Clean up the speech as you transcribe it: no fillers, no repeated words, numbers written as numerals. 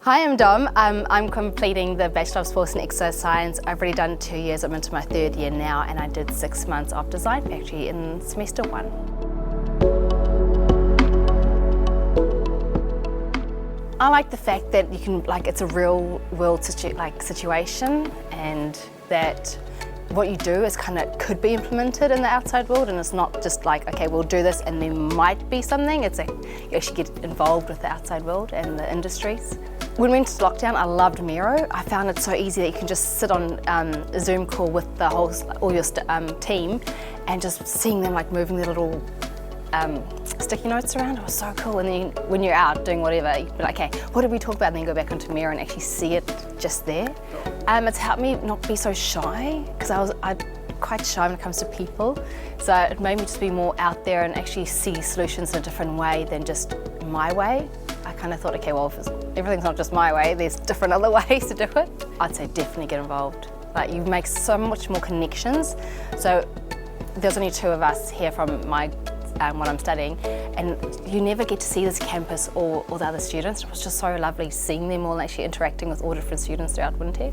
Hi, I'm Dom. I'm completing the Bachelor of Sports and Exercise Science. I've already done 2 years, I'm into my 3rd year now, and I did 6 months of design actually in semester 1. I like the fact that you can, it's a real world situation, and that what you do is could be implemented in the outside world, and it's not just okay, we'll do this and there might be something. It's you actually get involved with the outside world and the industries. When we went into lockdown, I loved Miro. I found it so easy that you can just sit on a Zoom call with all your team and just seeing them moving their little sticky notes around. It was so cool. And then when you're out doing whatever, you'd be like, okay, what did we talk about? And then go back onto Miro and actually see it just there. It's helped me not be so shy, because I'm quite shy when it comes to people. So it made me just be more out there and actually see solutions in a different way than just my way. I kind of thought, okay, well, if everything's not just my way, there's different other ways to do it. I'd say definitely get involved. You make so much more connections. So there's only 2 of us here from what I'm studying, and you never get to see this campus or the other students. It was just so lovely seeing them all and actually interacting with all different students throughout Wintec.